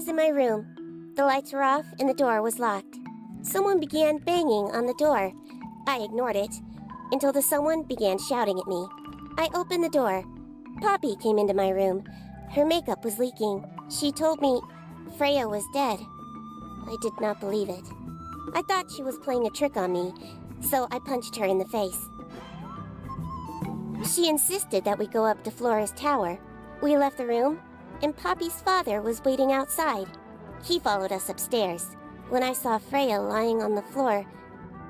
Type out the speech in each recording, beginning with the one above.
was in my room. The lights were off and the door was locked. Someone began banging on the door. I ignored it until the someone began shouting at me. I opened the door. Poppy came into my room. Her makeup was leaking. She told me Freya was dead. I did not believe it. I thought she was playing a trick on me, so I punched her in the face. She insisted that we go up to Flora's tower. We left the room, and Poppy's father was waiting outside. He followed us upstairs. When I saw Freya lying on the floor,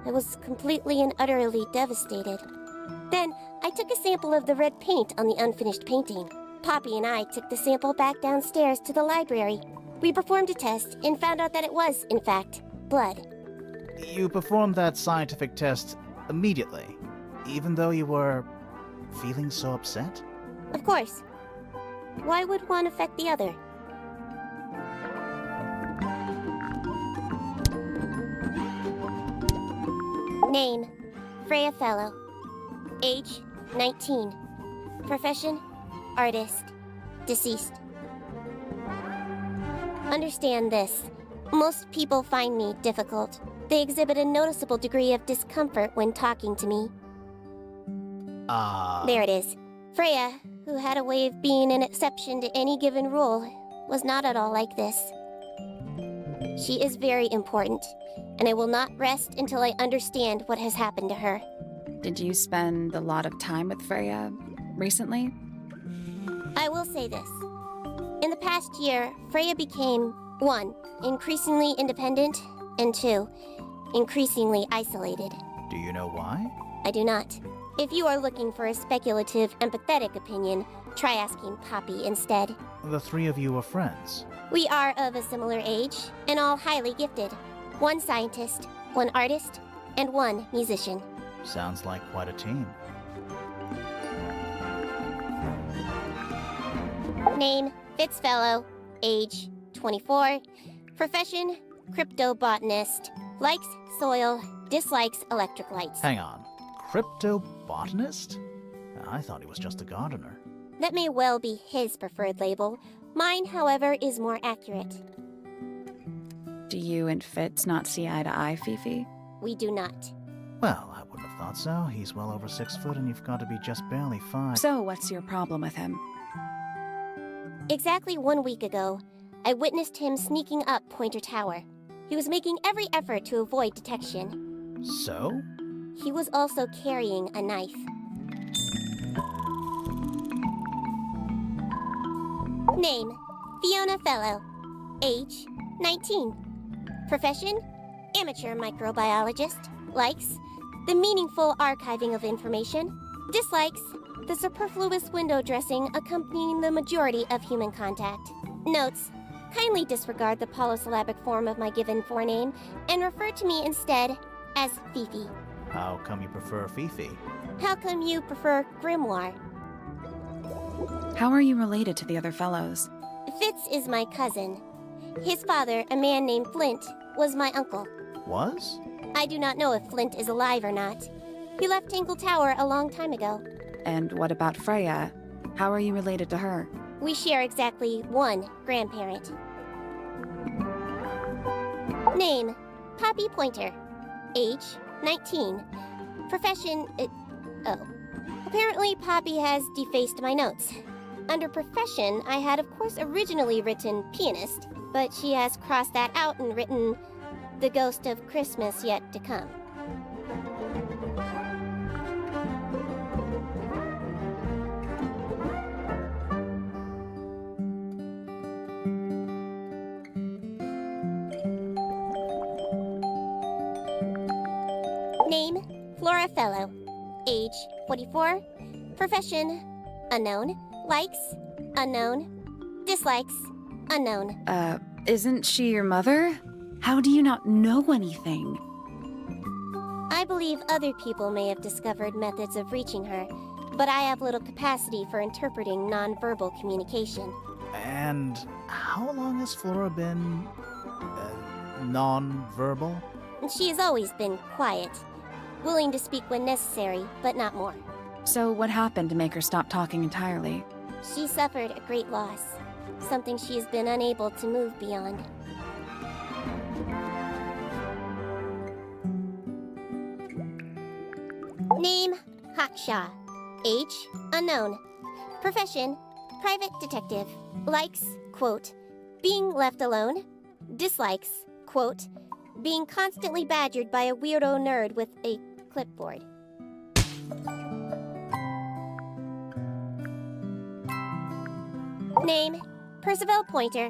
I was completely and utterly devastated. Then, I took a sample of the red paint on the unfinished painting. Poppy and I took the sample back downstairs to the library. We performed a test and found out that it was, in fact, blood. You performed that scientific test immediately, even though you were feeling so upset? Of course. Why would one affect the other? Name, Freya Fellow. Age, 19. Profession, artist. Deceased. Understand this. Most people find me difficult. They exhibit a noticeable degree of discomfort when talking to me. There it is. Freya, who had a way of being an exception to any given rule, was not at all like this. She is very important, and I will not rest until I understand what has happened to her. Did you spend a lot of time with Freya recently? I will say this. In the past year, Freya became, 1, increasingly independent, and 2, increasingly isolated. Do you know why? I do not. If you are looking for a speculative, empathetic opinion, try asking Poppy instead. The three of you are friends. We are of a similar age, and all highly gifted. 1 scientist, 1 artist, and 1 musician. Sounds like quite a team. Name, Fitzfellow. Age, 24. Profession, cryptobotanist. Likes soil, dislikes electric lights. Hang on. Cryptobotanist? I thought he was just a gardener. That may well be his preferred label. Mine, however, is more accurate. Do you and Fitz not see eye to eye, Fifi? We do not. Well, I wouldn't have thought so. He's well over 6 foot and you've got to be just barely 5. So what's your problem with him? Exactly 1 week ago, I witnessed him sneaking up Pointer Tower. He was making every effort to avoid detection. So? He was also carrying a knife. Name, Fiona Fellow. Age, 19. Profession, amateur microbiologist. Likes, the meaningful archiving of information. Dislikes, the superfluous window dressing accompanying the majority of human contact. Notes, kindly disregard the polysyllabic form of my given forename and refer to me instead as Fifi. How come you prefer Fifi? How come you prefer Grimoire? How are you related to the other fellows? Fitz is my cousin. His father, a man named Flint, was my uncle. Was? I do not know if Flint is alive or not. He left Tangle Tower a long time ago. And what about Freya? How are you related to her? We share exactly 1 grandparent. Name, Poppy Pointer. Age, 19. Profession, Apparently Poppy has defaced my notes. Under profession, I had of course originally written pianist, but she has crossed that out and written the ghost of Christmas yet to come. Name, Flora Fellow. Age, 44. Profession, unknown. Likes, unknown. Dislikes, unknown. Isn't she your mother? How do you not know anything? I believe other people may have discovered methods of reaching her, but I have little capacity for interpreting nonverbal communication. And how long has Flora been non-verbal? She has always been quiet, willing to speak when necessary, but not more. So what happened to make her stop talking entirely? She suffered a great loss. something she has been unable to move beyond. Name, Haksha. Age, unknown. Profession, private detective. Likes, quote, being left alone. Dislikes, quote, being constantly badgered by a weirdo nerd with a clipboard. Name, Percival Pointer.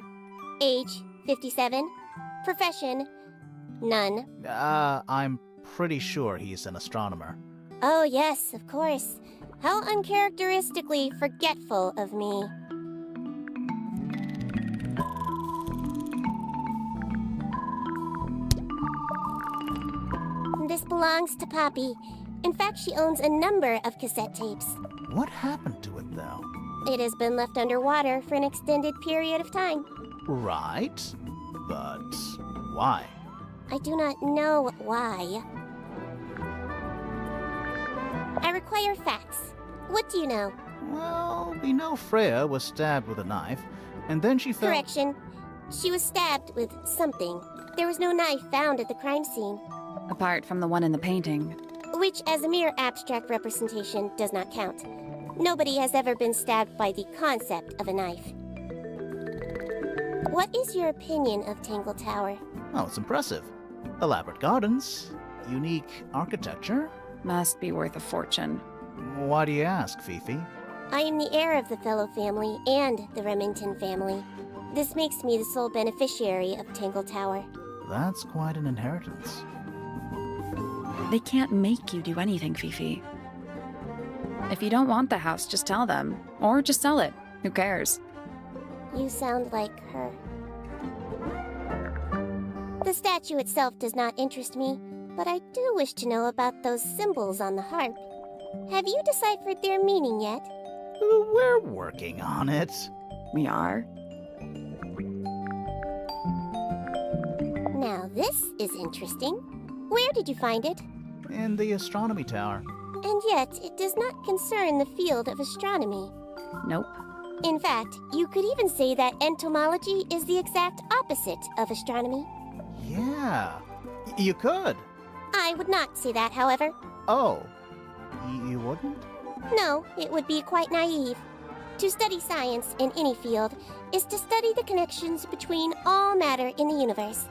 Age, 57. Profession, none. I'm pretty sure he's an astronomer. Oh, yes, of course. How uncharacteristically forgetful of me. This belongs to Poppy. In fact, she owns a number of cassette tapes. What happened to it, though? It has been left underwater for an extended period of time. Right. But why? I do not know why. I require facts. What do you know? Well, we know Freya was stabbed with a knife, and then she fell. Correction. She was stabbed with something. There was no knife found at the crime scene, Apart from the one in the painting. which as a mere abstract representation does not count. Nobody has ever been stabbed by the concept of a knife. What is your opinion of Tangle Tower? Oh, it's impressive. Elaborate gardens, unique architecture. Must be worth a fortune. Why do you ask, Fifi? I am the heir of the Fellow family and the Remington family. This makes me the sole beneficiary of Tangle Tower. That's quite an inheritance. They can't make you do anything, Fifi. If you don't want the house, just tell them. Or just sell it. Who cares? You sound like her. The statue itself does not interest me, but I do wish to know about those symbols on the harp. Have you deciphered their meaning yet? We're working on it. We are. Now this is interesting. Where did you find it? In the astronomy tower. And yet, it does not concern the field of astronomy. Nope. In fact, you could even say that entomology is the exact opposite of astronomy. Yeah, you could. I would not say that, however. Oh, you wouldn't? No, it would be quite naive. To study science in any field is to study the connections between all matter in the universe,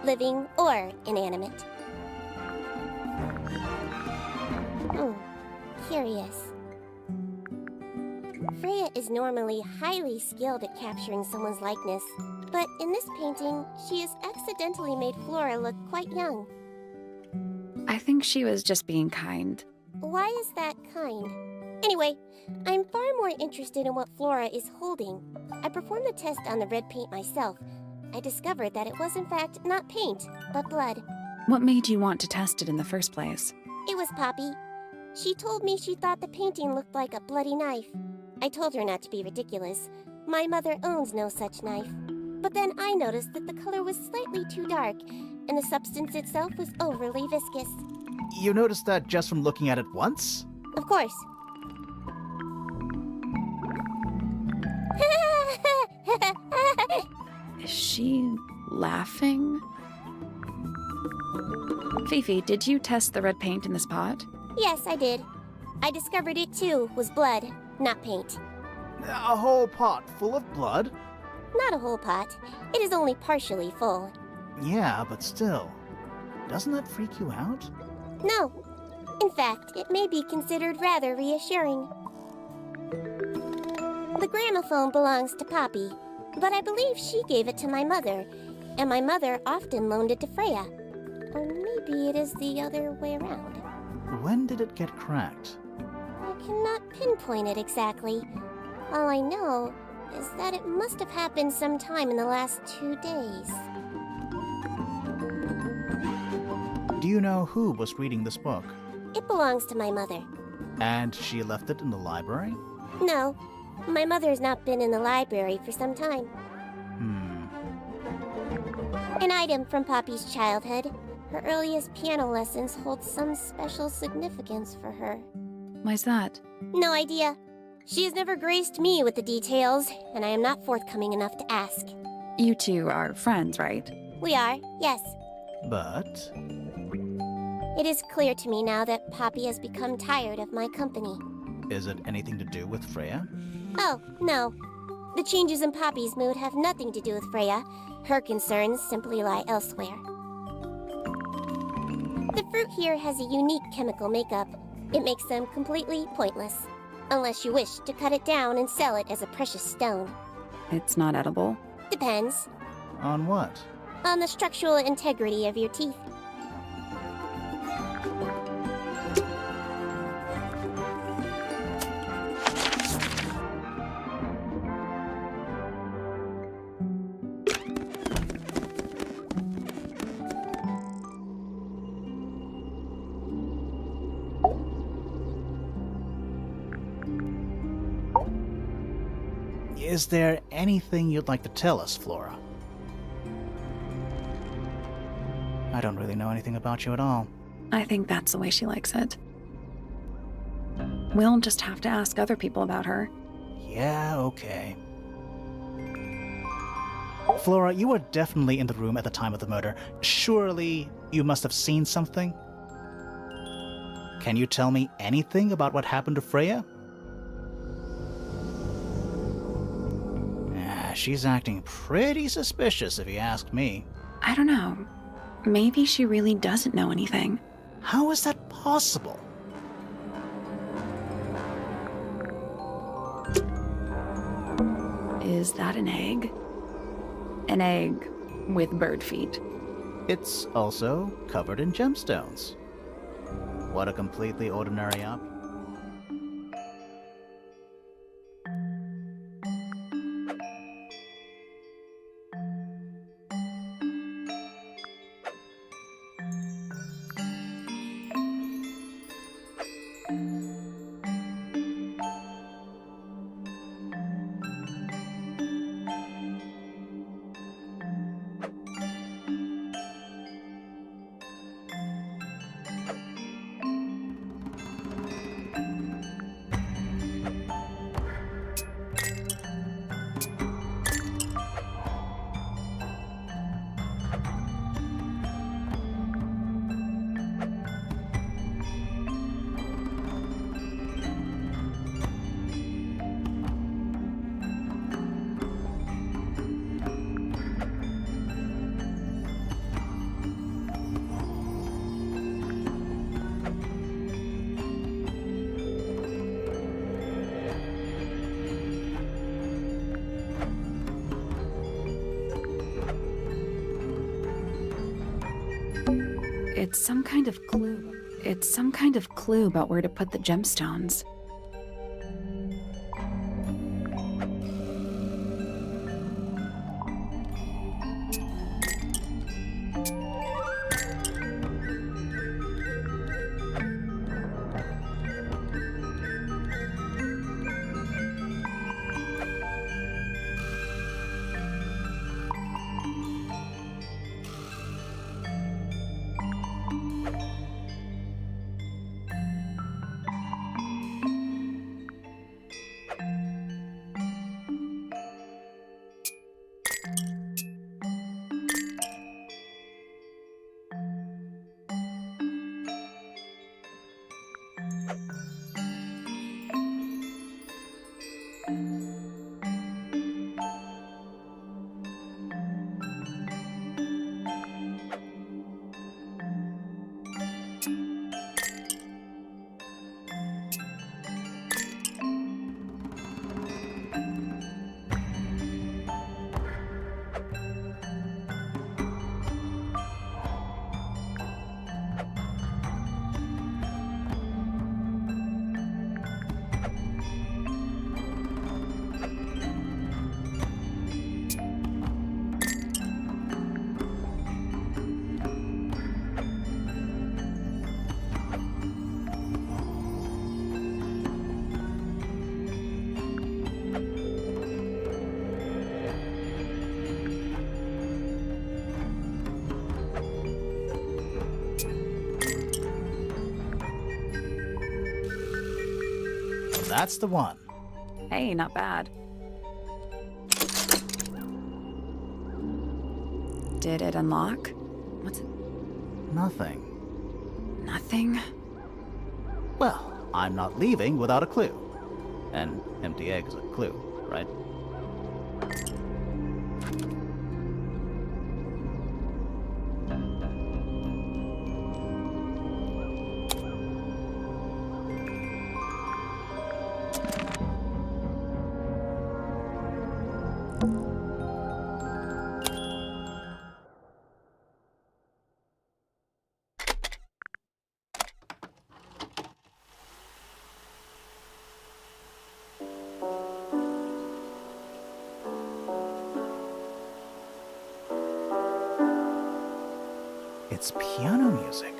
living or inanimate. Curious. Freya is normally highly skilled at capturing someone's likeness, but in this painting, she has accidentally made Flora look quite young. I think she was just being kind. Why is that kind? Anyway, I'm far more interested in what Flora is holding. I performed the test on the red paint myself. I discovered that it was in fact not paint, but blood. What made you want to test it in the first place? It was Poppy. She told me she thought the painting looked like a bloody knife. I told her not to be ridiculous. My mother owns no such knife. But then I noticed that the color was slightly too dark, and the substance itself was overly viscous. You noticed that just from looking at it once? Of course. Is she laughing? Fifi, did you test the red paint in this pot? Yes, I did. I discovered it too was blood, not paint. A whole pot full of blood? Not a whole pot. It is only partially full. Yeah, but still. Doesn't that freak you out? No. In fact, it may be considered rather reassuring. The gramophone belongs to Poppy, but I believe she gave it to my mother, and my mother often loaned it to Freya. Or maybe it is the other way around. When did it get cracked? I cannot pinpoint it exactly. All I know is that it must have happened sometime in the last 2 days. Do you know who was reading this book? It belongs to my mother. And she left it in the library? No, my mother has not been in the library for some time. An item from Poppy's childhood. Her earliest piano lessons hold some special significance for her. Why's that? No idea. She has never graced me with the details, and I am not forthcoming enough to ask. You two are friends, right? We are, yes. But It is clear to me now that Poppy has become tired of my company. is it anything to do with Freya? Oh, no. The changes in Poppy's mood have nothing to do with Freya. Her concerns simply lie elsewhere. The fruit here has a unique chemical makeup. It makes them completely pointless. Unless you wish to cut it down and sell it as a precious stone. It's not edible. Depends On what? on the structural integrity of your teeth. Is there anything you'd like to tell us, Flora? I don't really know anything about you at all. I think that's the way she likes it. We'll just have to ask other people about her. Yeah, okay. Flora, you were definitely in the room at the time of the murder. Surely you must have seen something? Can you tell me anything about what happened to Freya? She's acting pretty suspicious if you ask me. I don't know. Maybe she really doesn't know anything. How is that possible? Is that an egg? An egg with bird feet. It's also covered in gemstones. What a completely ordinary object. It's some kind of clue. It's some kind of clue about where to put the gemstones. That's the one. Hey, not bad. Did it unlock? What's it? Nothing. Nothing? Well, I'm not leaving without a clue. An empty egg is a clue, right? It's piano music.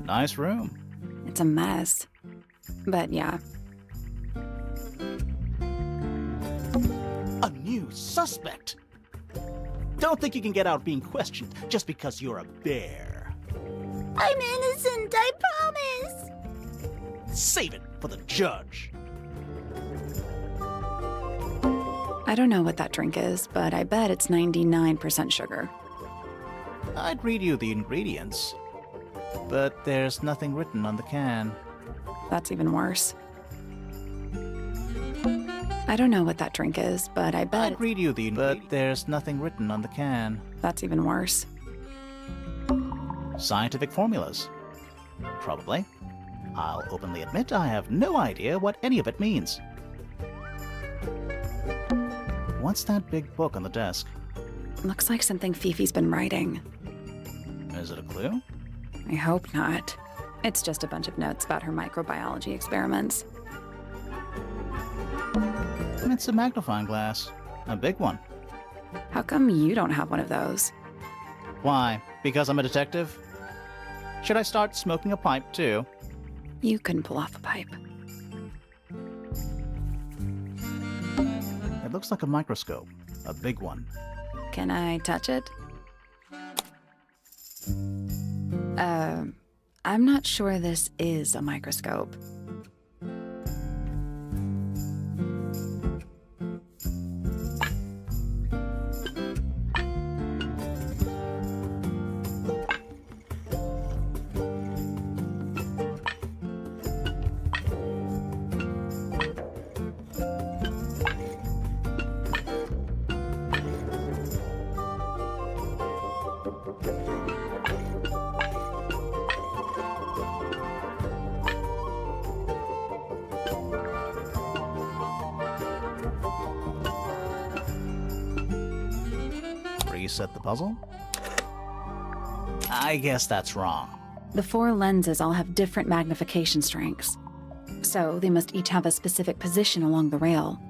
Nice room. It's a mess. But yeah, A new suspect! Don't think you can get out being questioned just because you're a bear. I'm innocent, I promise! Save it for the judge. I don't know what that drink is, but I bet it's 99% sugar. I'd read you the ingredients, but there's nothing written on the can. That's even worse. I don't know what that drink is, but I bet I'd read you the but there's nothing written on the can. that's even worse. Scientific formulas. Probably. I'll openly admit I have no idea what any of it means. What's that big book on the desk? Looks like something Fifi's been writing. Is it a clue? I hope not. It's just a bunch of notes about her microbiology experiments. It's a magnifying glass. A big one. How come you don't have one of those? Why? Because I'm a detective? Should I start smoking a pipe too? You couldn't pull off a pipe. It looks like a microscope. A big one. Can I touch it? I'm not sure this is a microscope. Reset the puzzle? I guess that's wrong. The 4 lenses all have different magnification strengths, so they must each have a specific position along the rail.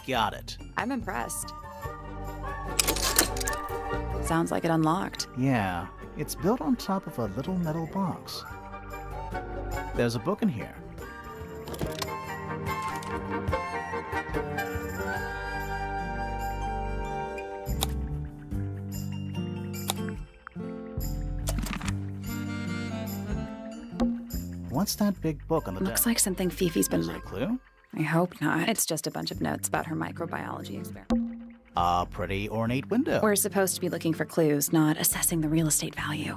Got it. I'm impressed. Sounds like it unlocked. Yeah, it's built on top of a little metal box. There's a book in here. What's that big book on the Looks desk? like something Fifi's been Is it a clue? I hope not. It's just a bunch of notes about her microbiology experiment. A pretty ornate window. We're supposed to be looking for clues, not assessing the real estate value.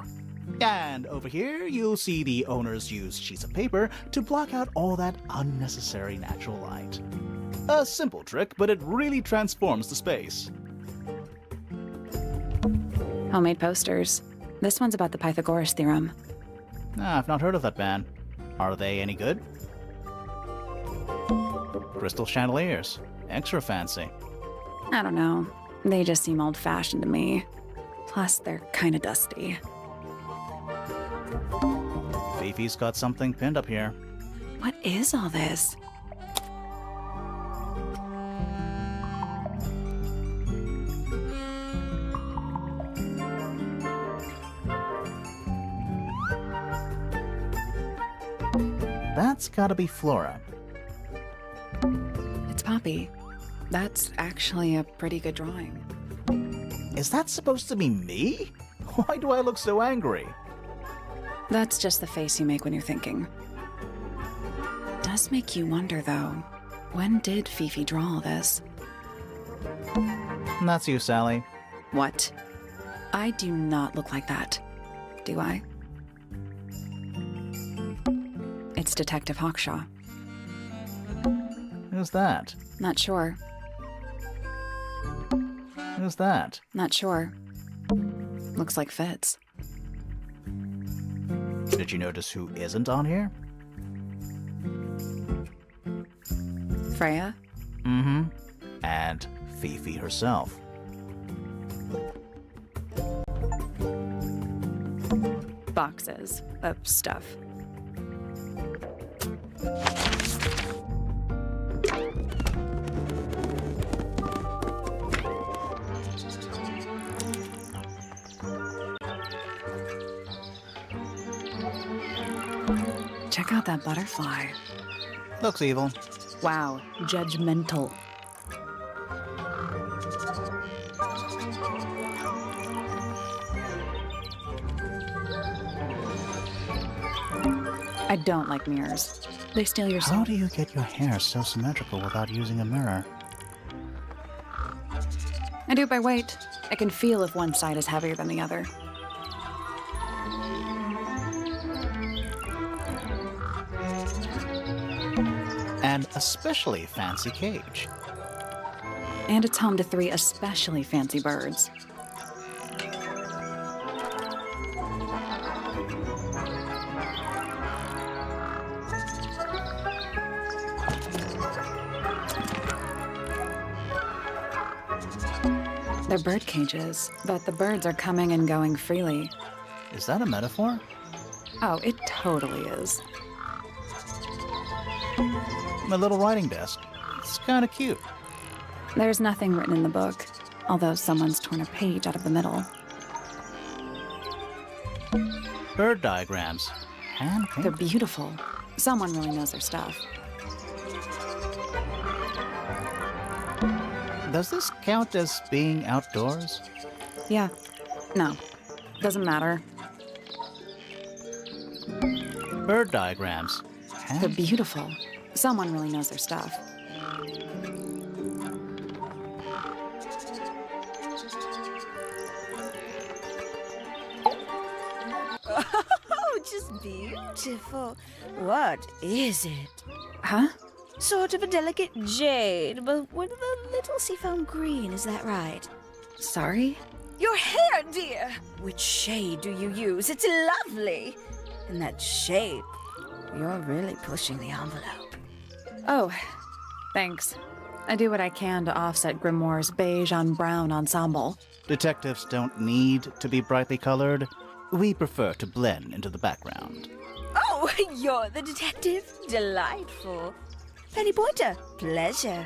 And over here, you'll see the owners use sheets of paper to block out all that unnecessary natural light. A simple trick, but it really transforms the space. Homemade posters. This one's about the Pythagoras theorem. I've not heard of that band. Are they any good? Crystal chandeliers. Extra fancy. I don't know. They just seem old-fashioned to me. Plus, they're kinda dusty. Fifi's got something pinned up here. What is all this? That's gotta be Flora. It's Poppy. That's actually a pretty good drawing. Is that supposed to be me? Why do I look so angry? That's just the face you make when you're thinking. Does make you wonder, though. When did Fifi draw all this? And that's you, Sally. What? I do not look like that. Do I? It's Detective Hawkshaw. Who's that? Not sure. Who's that? Not sure. Looks like Fitz. Did you notice who isn't on here? Freya? Mm-hmm. And Fifi herself. Boxes of stuff. Check out that butterfly. Looks evil. Wow, judgmental. I don't like mirrors. They steal your How soul. do you get your hair so symmetrical without using a mirror? I do it by weight. I can feel if one side is heavier than the other. And especially fancy cage. And it's home to 3 especially fancy birds. They're bird cages, but the birds are coming and going freely. Is that a metaphor? Oh, it totally is. My little writing desk. It's kind of cute. There's nothing written in the book, although someone's torn a page out of the middle. Bird diagrams. They're Hand-painted. beautiful. Someone really knows their stuff. Does this count as being outdoors? Yeah. No. Doesn't matter. Bird diagrams. They're Hand- beautiful. Someone really knows their stuff. Oh, just beautiful. What is it? Huh? Sort of a delicate jade, but with a little seafoam green, is that right? Sorry? Your hair, dear! Which shade do you use? It's lovely! In that shape, you're really pushing the envelope. Oh, thanks. I do what I can to offset Grimoire's beige on brown ensemble. Detectives don't need to be brightly colored. We prefer to blend into the background. Oh, you're the detective? Delightful. Penny Pointer, pleasure.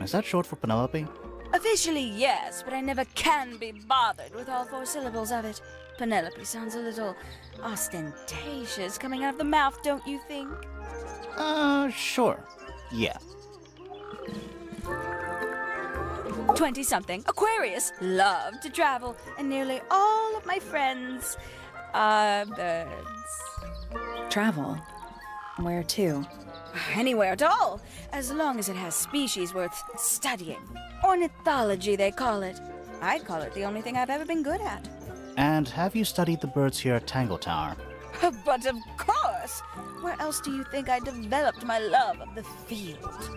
Is that short for Penelope? Officially, yes, but I never can be bothered with all 4 syllables of it. Penelope sounds a little ostentatious coming out of the mouth, don't you think? Sure. Yeah. 20-something, Aquarius, love to travel, and nearly all of my friends are birds. Travel? Where to? Anywhere at all, as long as it has species worth studying. Ornithology, they call it. I'd call it the only thing I've ever been good at. And have you studied the birds here at Tangle Tower? But of course! Where else do you think I developed my love of the field?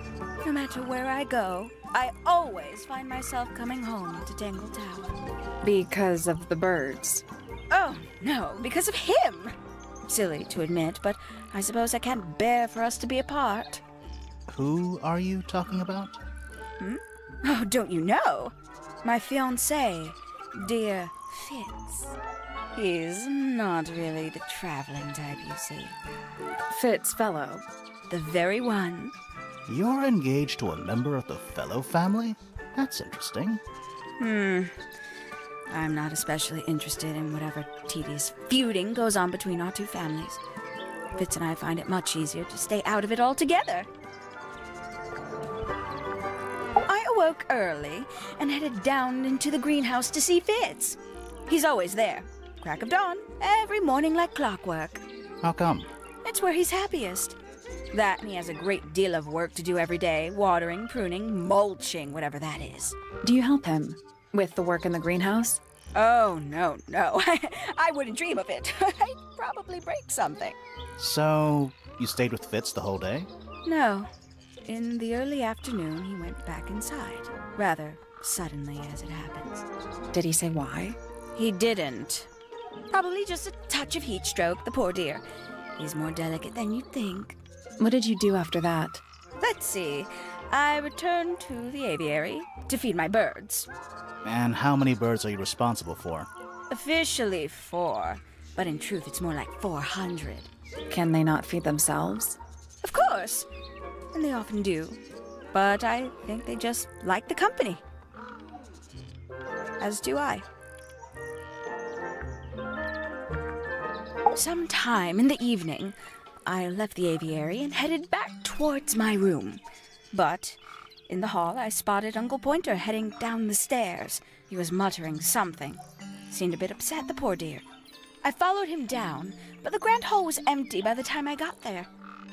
No matter where I go, I always find myself coming home to Tangle Tower. Because of the birds. Oh, no, because of him! Silly to admit, but I suppose I can't bear for us to be apart. Who are you talking about? Oh, don't you know? My fiancé, dear Fitz. He's not really the traveling type, you see. Fitz Fellow. The very one. You're engaged to a member of the Fellow family? That's interesting. I'm not especially interested in whatever tedious feuding goes on between our 2 families. Fitz and I find it much easier to stay out of it altogether. I awoke early and headed down into the greenhouse to see Fitz. He's always there. Crack of dawn, every morning like clockwork. How come? It's where he's happiest. That and he has a great deal of work to do every day, watering, pruning, mulching, whatever that is. Do you help him with the work in the greenhouse? Oh, no. I wouldn't dream of it. I'd probably break something. So, you stayed with Fitz the whole day? No. In the early afternoon, he went back inside. Rather suddenly, as it happens. Did he say why? He didn't. Probably just a touch of heat stroke, the poor dear. He's more delicate than you'd think. What did you do after that? Let's see. I returned to the aviary to feed my birds. And how many birds are you responsible for? Officially 4, but in truth it's more like 400. Can they not feed themselves? Of course, and they often do. But I think they just like the company. As do I. Sometime in the evening, I left the aviary and headed back towards my room. But in the hall, I spotted Uncle Pointer heading down the stairs. He was muttering something. Seemed a bit upset, the poor dear. I followed him down, but the grand hall was empty by the time I got there.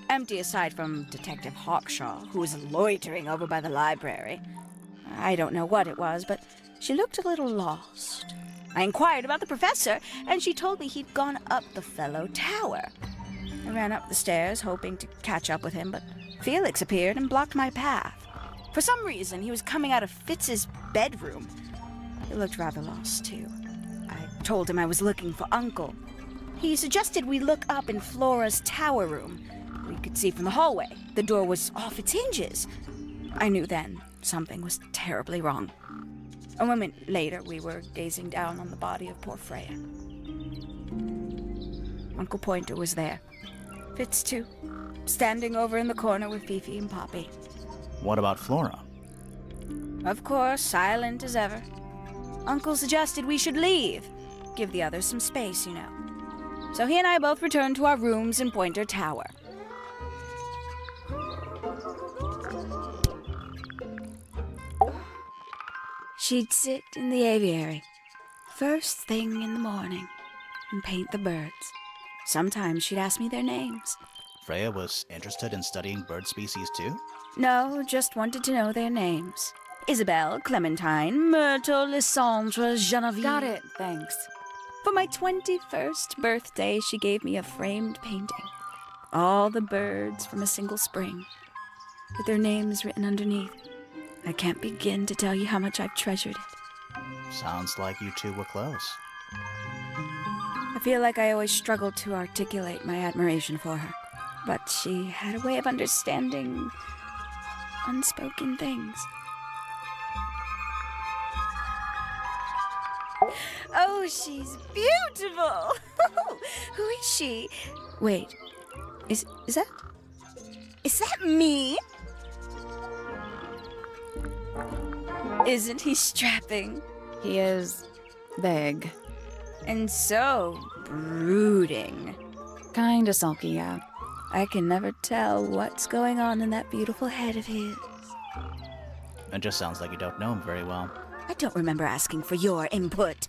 Empty aside from Detective Hawkshaw, who was loitering over by the library. I don't know what it was, but she looked a little lost. I inquired about the professor, and she told me he'd gone up the Fellow Tower. I ran up the stairs, hoping to catch up with him, but Felix appeared and blocked my path. For some reason, he was coming out of Fitz's bedroom. He looked rather lost, too. I told him I was looking for Uncle. He suggested we look up in Flora's tower room. We could see from the hallway. The door was off its hinges. I knew then something was terribly wrong. A moment later, we were gazing down on the body of poor Freya. Uncle Pointer was there. Fitz, too, standing over in the corner with Fifi and Poppy. What about Flora? Of course, silent as ever. Uncle suggested we should leave. Give the others some space, you know. So he and I both returned to our rooms in Pointer Tower. She'd sit in the aviary, first thing in the morning, and paint the birds. Sometimes she'd ask me their names. Freya was interested in studying bird species too? No, just wanted to know their names. Isabelle, Clementine, Myrtle, Lysandre, Genevieve. Got it, thanks. For my 21st birthday, she gave me a framed painting. All the birds from a single spring, with their names written underneath. I can't begin to tell you how much I've treasured it. Sounds like you two were close. I feel like I always struggled to articulate my admiration for her. But she had a way of understanding unspoken things. Oh, she's beautiful! Who is she? Wait, is that me? Isn't he strapping? He is big. And so brooding. Kinda sulky, yeah. I can never tell what's going on in that beautiful head of his. It just sounds like you don't know him very well. I don't remember asking for your input.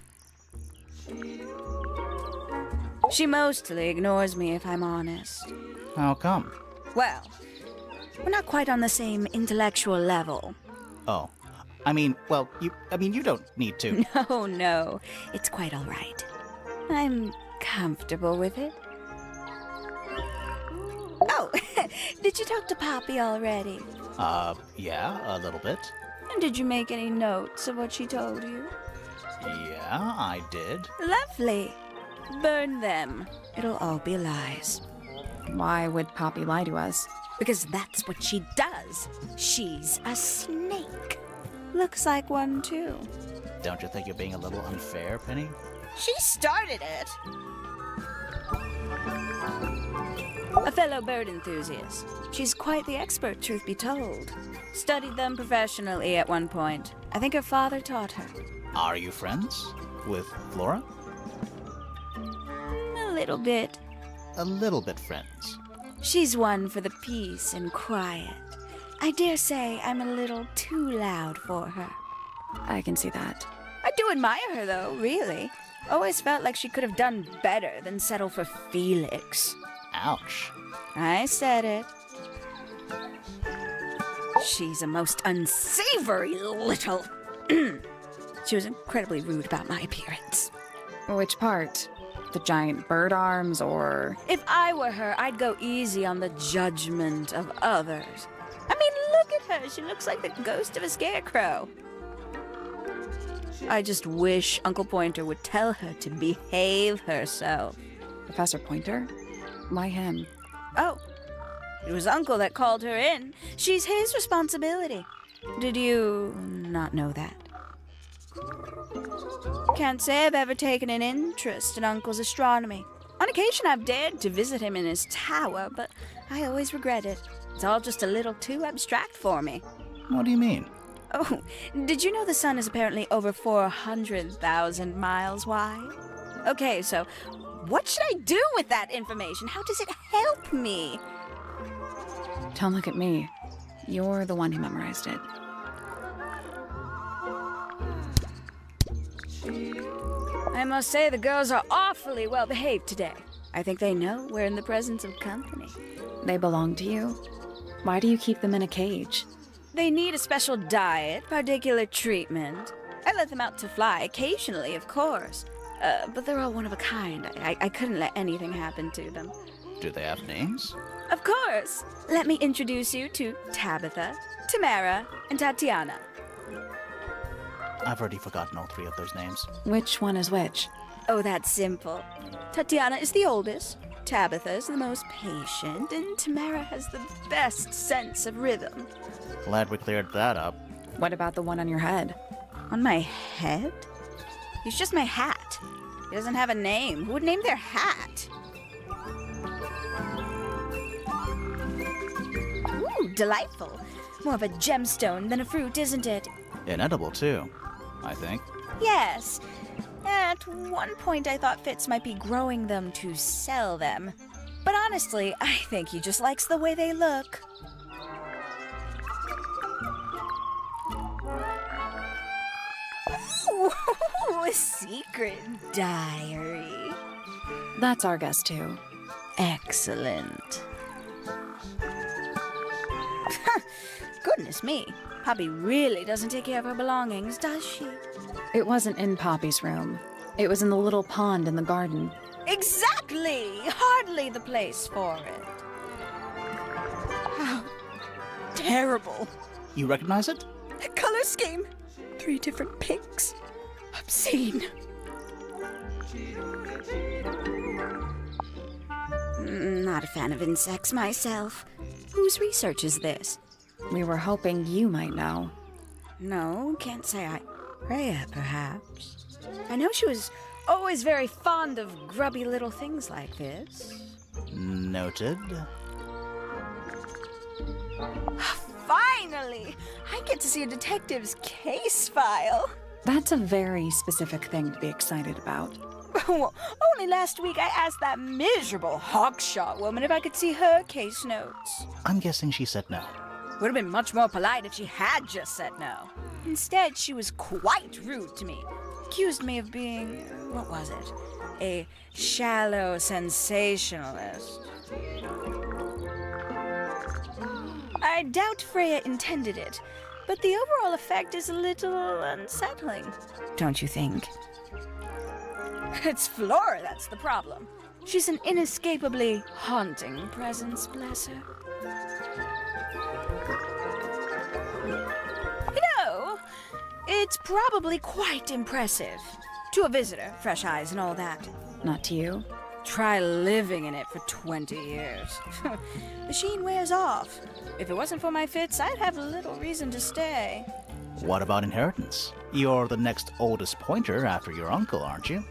She mostly ignores me, if I'm honest. How come? Well, we're not quite on the same intellectual level. Oh. you don't need to. No, it's quite all right. I'm comfortable with it. Oh, did you talk to Poppy already? Yeah, a little bit. And did you make any notes of what she told you? Yeah, I did. Lovely. Burn them. It'll all be lies. Why would Poppy lie to us? Because that's what she does. She's a snake. Looks like one, too. Don't you think you're being a little unfair, Penny? She started it. A fellow bird enthusiast. She's quite the expert, truth be told. Studied them professionally at one point. I think her father taught her. Are you friends with Flora? A little bit. A little bit friends. She's one for the peace and quiet. I dare say I'm a little too loud for her. I can see that. I do admire her, though, really. Always felt like she could have done better than settle for Felix. Ouch. I said it. She's a most unsavory little... She was incredibly rude about my appearance. Which part? The giant bird arms, or... If I were her, I'd go easy on the judgment of others. I mean, look at her. She looks like the ghost of a scarecrow. I just wish Uncle Pointer would tell her to behave herself. Professor Pointer? Why him? Oh, it was Uncle that called her in. She's his responsibility. Did you not know that? Can't say I've ever taken an interest in Uncle's astronomy. On occasion, I've dared to visit him in his tower, but I always regret it. It's all just a little too abstract for me. What do you mean? Oh, did you know the sun is apparently over 400,000 miles wide? Okay, so what should I do with that information? How does it help me? Don't look at me. You're the one who memorized it. I must say the girls are awfully well behaved today. I think they know we're in the presence of company. They belong to you? Why do you keep them in a cage? They need a special diet, particular treatment. I let them out to fly occasionally, of course. But they're all one of a kind. I couldn't let anything happen to them. Do they have names? Of course. Let me introduce you to Tabitha, Tamara, and Tatiana. I've already forgotten all three of those names. Which one is which? Oh, that's simple. Tatiana is the oldest, Tabitha is the most patient, and Tamara has the best sense of rhythm. Glad we cleared that up. What about the one on your head? On my head? He's just my hat. He doesn't have a name. Who would name their hat? Ooh, delightful. More of a gemstone than a fruit, isn't it? Inedible, too, I think. Yes. At one point, I thought Fitz might be growing them to sell them. But honestly, I think he just likes the way they look. Ooh, a secret diary. That's our guess, too. Excellent. Goodness me. Poppy really doesn't take care of her belongings, does she? It wasn't in Poppy's room. It was in the little pond in the garden. Exactly! Hardly the place for it. How terrible. You recognize it? The color scheme. 3 different pinks. Obscene. Not a fan of insects myself. Whose research is this? We were hoping you might know. No, can't say I... Rhea, perhaps. I know she was always very fond of grubby little things like this. Noted. Finally! Finally! I get to see a detective's case file. That's a very specific thing to be excited about. Well, only last week I asked that miserable hawkshot woman if I could see her case notes. I'm guessing she said no. Would have been much more polite if she had just said no. Instead, she was quite rude to me. Accused me of being, what was it? A shallow sensationalist. I doubt Freya intended it, but the overall effect is a little unsettling, don't you think? It's Flora that's the problem. She's an inescapably haunting presence, bless her. You know, it's probably quite impressive. To a visitor, fresh eyes and all that. Not to you. Try living in it for 20 years. The sheen wears off. If it wasn't for my fits, I'd have little reason to stay. What about inheritance? You're the next oldest pointer after your uncle, aren't you?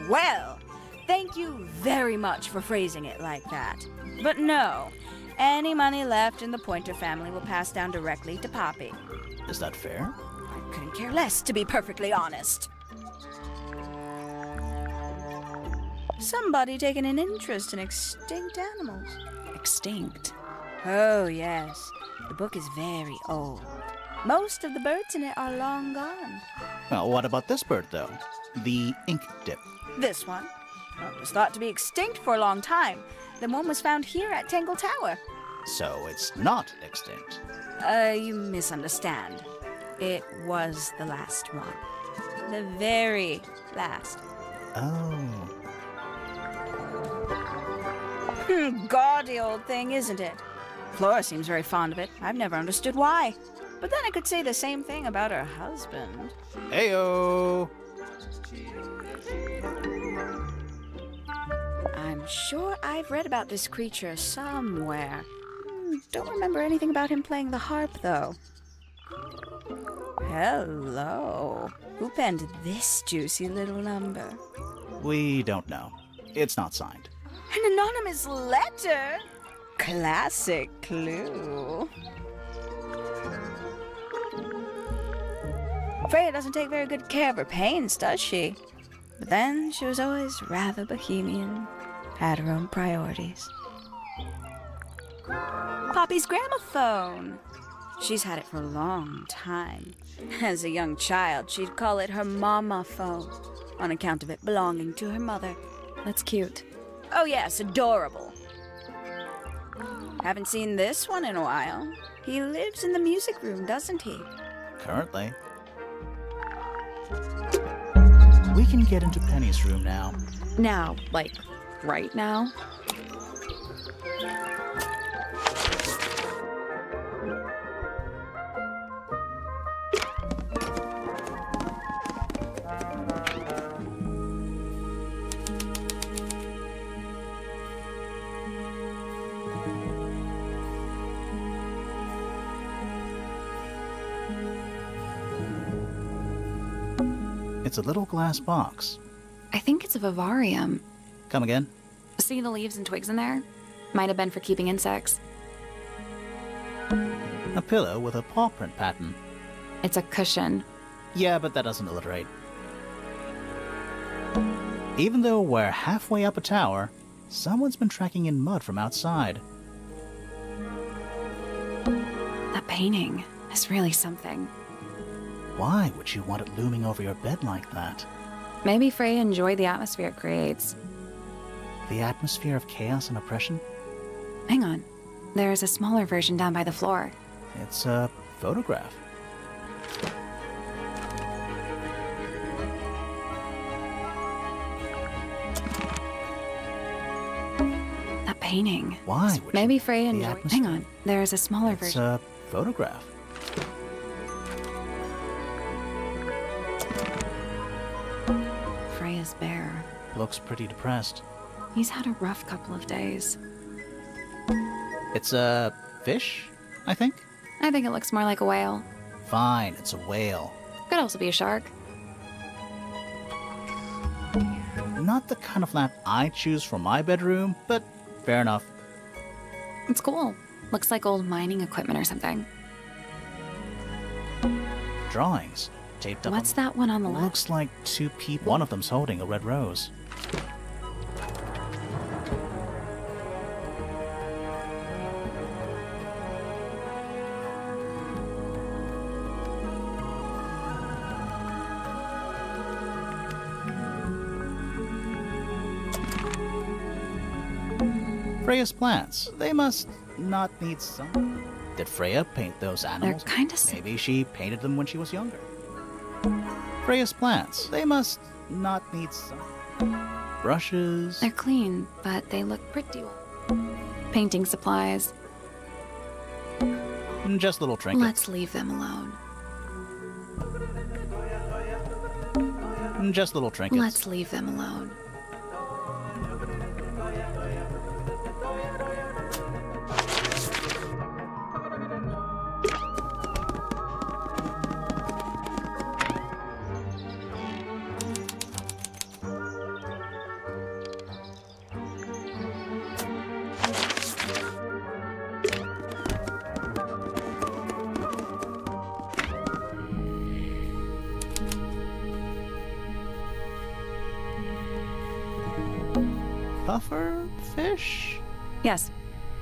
Well, thank you very much for phrasing it like that. But no, any money left in the Pointer family will pass down directly to Poppy. Is that fair? I couldn't care less, to be perfectly honest. Somebody taking an interest in extinct animals. Extinct. Oh, yes. The book is very old. Most of the birds in it are long gone. Well, what about this bird, though? The ink dip. This one? Well, it was thought to be extinct for a long time. Then one was found here at Tangle Tower. So it's not extinct. You misunderstand. It was the last one. The very last. Oh. Gaudy old thing, isn't it? Flora seems very fond of it. I've never understood why. But then I could say the same thing about her husband. Heyo! I'm sure I've read about this creature somewhere. Don't remember anything about him playing the harp, though. Hello. Who penned this juicy little number? We don't know. It's not signed. An anonymous letter? Classic clue. Freya doesn't take very good care of her pains, does she? But then she was always rather bohemian, had her own priorities. Poppy's gramophone. She's had it for a long time. As a young child, she'd call it her mama phone, on account of it belonging to her mother. That's cute. Oh yes, adorable. Haven't seen this one in a while. He lives in the music room, doesn't he? Currently. We can get into Penny's room now. Now, like, right now? It's a little glass box. I think it's a vivarium. Come again? See the leaves and twigs in there? Might have been for keeping insects. A pillow with a paw print pattern. It's a cushion. Yeah, but that doesn't illustrate. Even though we're halfway up a tower, someone's been tracking in mud from outside. That painting is really something. Why would you want it looming over your bed like that? Maybe Freya enjoyed the atmosphere it creates. The atmosphere of chaos and oppression? Hang on. There's a smaller version down by the floor. It's a photograph. That painting. Why would Maybe you? Freya The enjoyed... atmosphere. Hang on. There's a smaller It's version. a photograph. Freya's bear. Looks pretty depressed. He's had a rough couple of days. It's a fish, I think? I think it looks more like a whale. Fine, it's a whale. Could also be a shark. Not the kind of lamp I choose for my bedroom, but fair enough. It's cool. Looks like old mining equipment or something. drawings taped up. What's that one on the left? Looks like two people. One of them's holding a red rose. Freya's plants. They must not need sun. Did Freya paint those animals? They're kind of... Maybe she painted them when she was younger. Freya's plants. They must not need sun. Brushes. They're clean, but they look pretty well. Painting supplies. Just little trinkets. Let's leave them alone. Just little trinkets. Let's leave them alone. Puffer fish? Yes,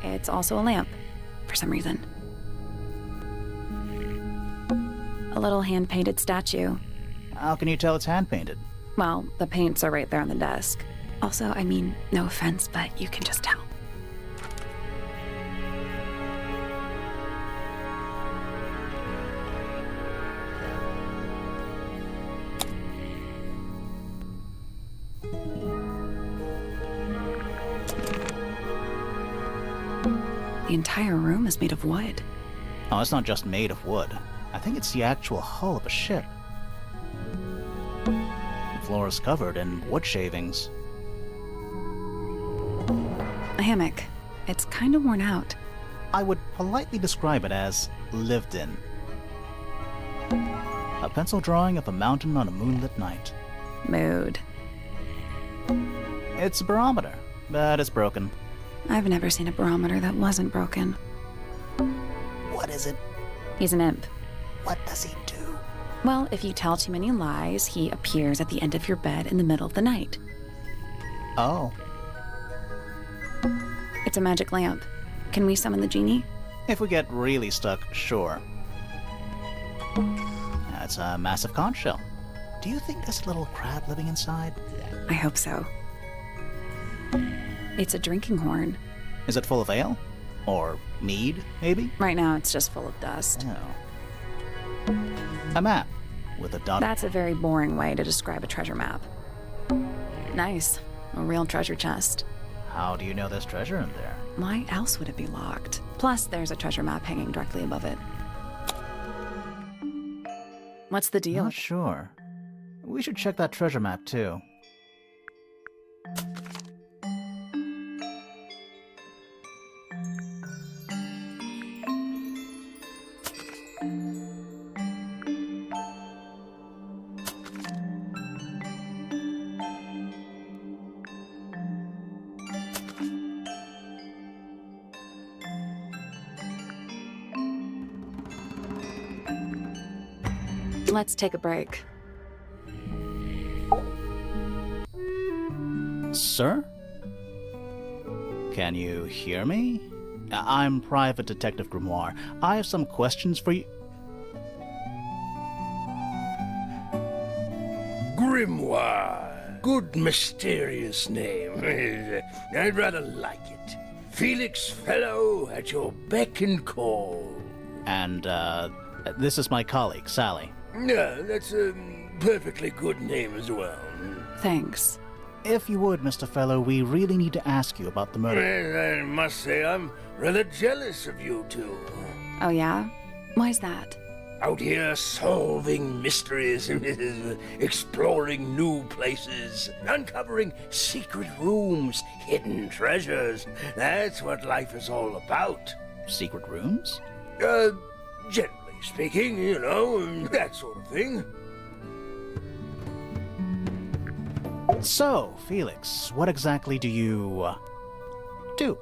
it's also a lamp, for some reason. A little hand-painted statue. How can you tell it's hand-painted? Well, the paints are right there on the desk. Also, I mean, no offense, but you can just tell. The entire room is made of wood. Oh, it's not just made of wood. I think it's the actual hull of a ship. The floor is covered in wood shavings. A hammock. It's kind of worn out. I would politely describe it as lived in. A pencil drawing of a mountain on a moonlit night. Mood. It's a barometer, but it's broken. I've never seen a barometer that wasn't broken. What is it? He's an imp. What does he do? Well, if you tell too many lies, he appears at the end of your bed in the middle of the night. Oh. It's a magic lamp. Can we summon the genie? If we get really stuck, sure. That's a massive conch shell. Do you think there's a little crab living inside? I hope so. It's a drinking horn. Is it full of ale? Or mead, maybe? Right now, it's just full of dust. Oh. A map with a dot. That's a very boring way to describe a treasure map. Nice. A real treasure chest. How do you know there's treasure in there? Why else would it be locked? Plus, there's a treasure map hanging directly above it. What's the deal? Not sure. We should check that treasure map, too. Let's take a break. Sir? Can you hear me? I'm Private Detective Grimoire. I have some questions for you. Grimoire. Good mysterious name. I'd rather like it. Felix Fellow at your beck and call. And, this is my colleague, Sally. Yeah, that's a perfectly good name as well. Thanks. If you would, Mr. Fellow, we really need to ask you about the murder. Well, I must say I'm rather jealous of you two. Oh, yeah? Why's that? Out here solving mysteries, exploring new places, uncovering secret rooms, hidden treasures. That's what life is all about. Secret rooms? Generally speaking, you know, that sort of thing. So, Felix, what exactly do you, do?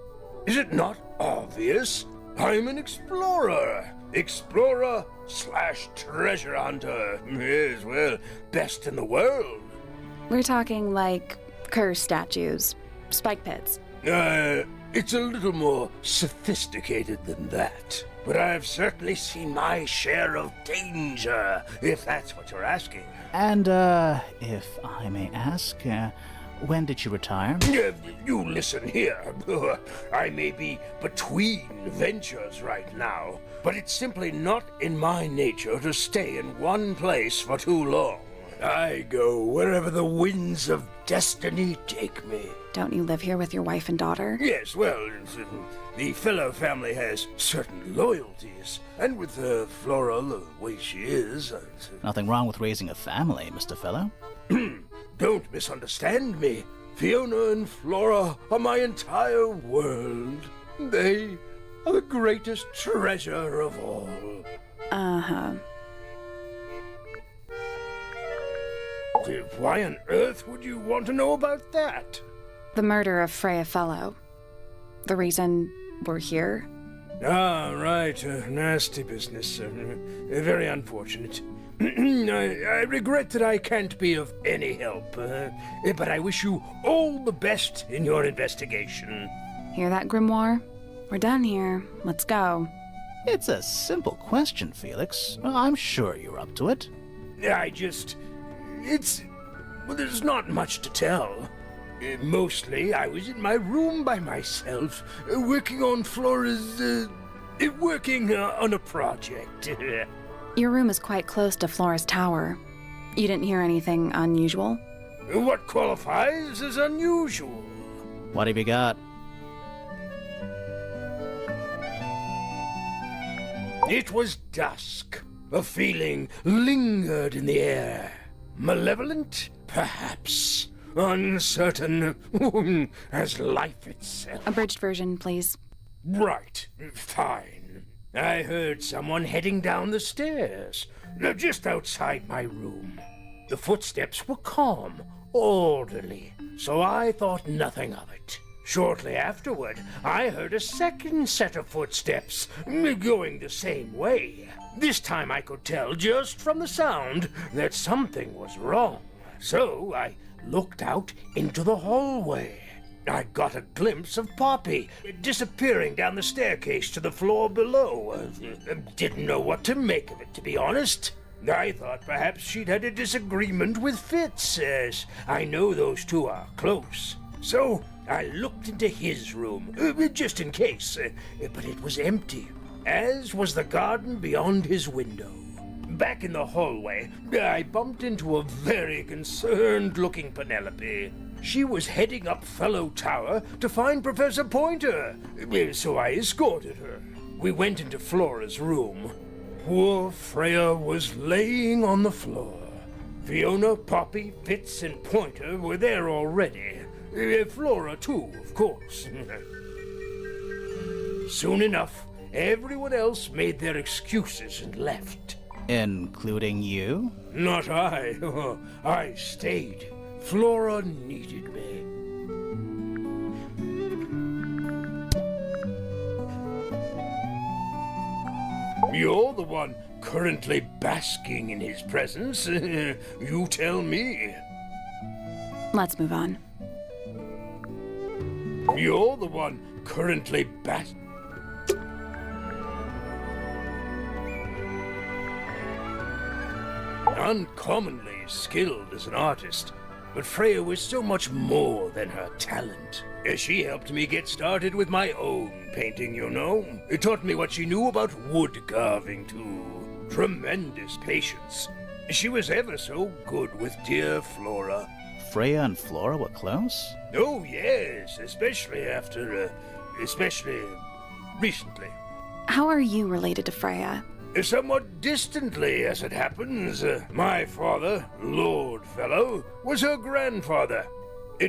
Is it not obvious? I'm an explorer. Explorer slash treasure hunter. Yes, well, best in the world. We're talking like curse statues, spike pits. It's a little more sophisticated than that. But I've certainly seen my share of danger, if that's what you're asking. And, if I may ask, when did you retire? You listen here. I may be between ventures right now, but it's simply not in my nature to stay in one place for too long. I go wherever the winds of destiny take me. Don't you live here with your wife and daughter? Yes, well, the fellow family has certain loyalties, and with Flora the way she is... Nothing wrong with raising a family, Mr. Fellow. Don't misunderstand me. Fiona and Flora are my entire world. They are the greatest treasure of all. Uh-huh. Why on earth would you want to know about that? The murder of Freya Fellow. The reason we're here? Ah, right. Nasty business. Very unfortunate. I regret that I can't be of any help, but I wish you all the best in your investigation. Hear that, Grimoire? We're done here. Let's go. It's a simple question, Felix. Well, I'm sure you're up to it. Well, there's not much to tell. Mostly, I was in my room by myself, working on Flora's, working on a project. Your room is quite close to Flora's tower. You didn't hear anything unusual? What qualifies as unusual? What have you got? It was dusk. A feeling lingered in the air. Malevolent, perhaps. Uncertain, as life itself. Abridged version, please. Right, fine. I heard someone heading down the stairs, just outside my room. The footsteps were calm, orderly, so I thought nothing of it. Shortly afterward, I heard a second set of footsteps, going the same way. This time I could tell just from the sound that something was wrong. So I looked out into the hallway. I got a glimpse of Poppy disappearing down the staircase to the floor below. Didn't know what to make of it, to be honest. I thought perhaps she'd had a disagreement with Fitz, as I know those two are close. So I looked into his room, just in case, but it was empty, as was the garden beyond his window. Back in the hallway, I bumped into a very concerned-looking Penelope. She was heading up Fellow Tower to find Professor Pointer, so I escorted her. We went into Flora's room. Poor Freya was laying on the floor. Fiona, Poppy, Fitz, and Pointer were there already. Flora, too, of course. Soon enough, everyone else made their excuses and left. Including you? Not I. I stayed. Flora needed me. You're the one currently basking in his presence. You tell me. Let's move on. You're the one currently uncommonly skilled as an artist, but Freya was so much more than her talent. She helped me get started with my own painting, you know. It taught me what she knew about wood carving, too. Tremendous patience. She was ever so good with dear Flora. Freya and Flora were close? Oh, yes, especially recently. How are you related to Freya? Somewhat distantly, as it happens. My father, Lord Fellow, was her grandfather.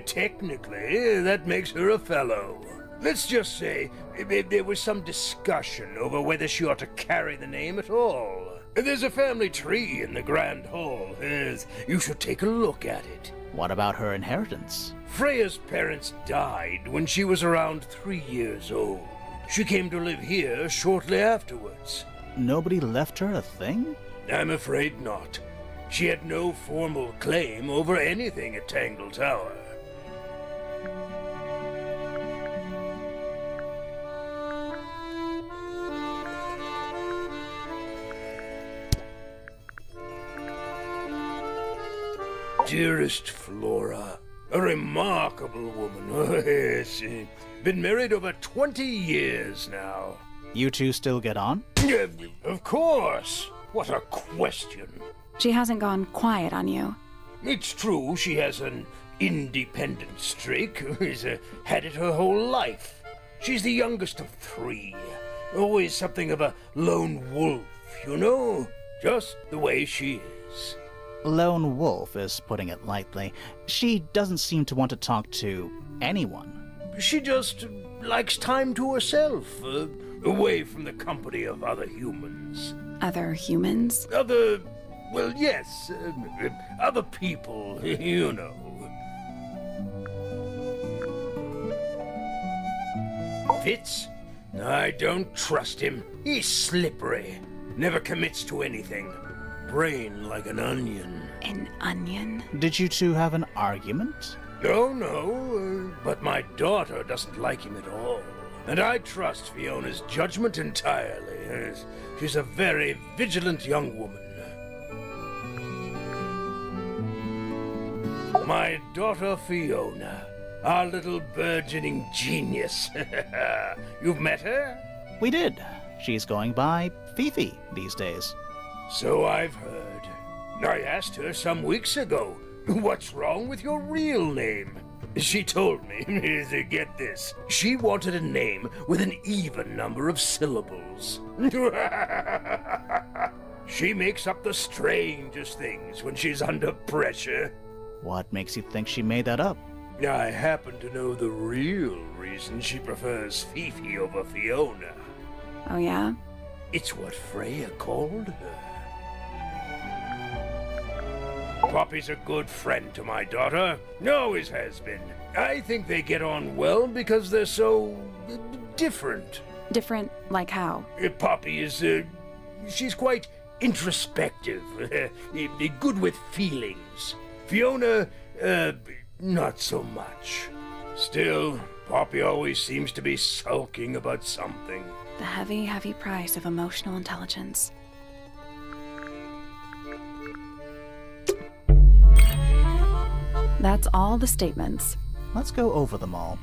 Technically, that makes her a fellow. Let's just say there was some discussion over whether she ought to carry the name at all. There's a family tree in the Grand Hall. You should take a look at it. What about her inheritance? Freya's parents died when she was around 3 years old. She came to live here shortly afterwards. Nobody left her a thing? I'm afraid not. She had no formal claim over anything at Tangle Tower. Dearest Flora, a remarkable woman. Oh, yes. Been married over 20 years now. You two still get on? Of course. What a question. She hasn't gone quiet on you. It's true she has an independent streak. She's had it her whole life. She's the youngest of 3. Always something of a lone wolf, you know? Just the way she is. Lone wolf is putting it lightly. She doesn't seem to want to talk to anyone. She just likes time to herself, away from the company of other humans. Other humans? Well, yes, other people, you know. Fitz? I don't trust him. He's slippery. Never commits to anything. Brain like an onion. An onion? Did you two have an argument? Oh, no, but my daughter doesn't like him at all. And I trust Fiona's judgment entirely. She's a very vigilant young woman. My daughter Fiona, our little burgeoning genius. You've met her? We did. She's going by Fifi these days. So I've heard. I asked her some weeks ago, what's wrong with your real name? She told me, get this, she wanted a name with an even number of syllables. She makes up the strangest things when she's under pressure. What makes you think she made that up? I happen to know the real reason she prefers Fifi over Fiona. Oh, yeah? It's what Freya called her. Poppy's a good friend to my daughter. Always has been. I think they get on well because they're so different. Different like how? Poppy is, she's quite introspective, good with feelings. Fiona, not so much. Still, Poppy always seems to be sulking about something. The heavy, heavy price of emotional intelligence. That's all the statements. Let's go over them all.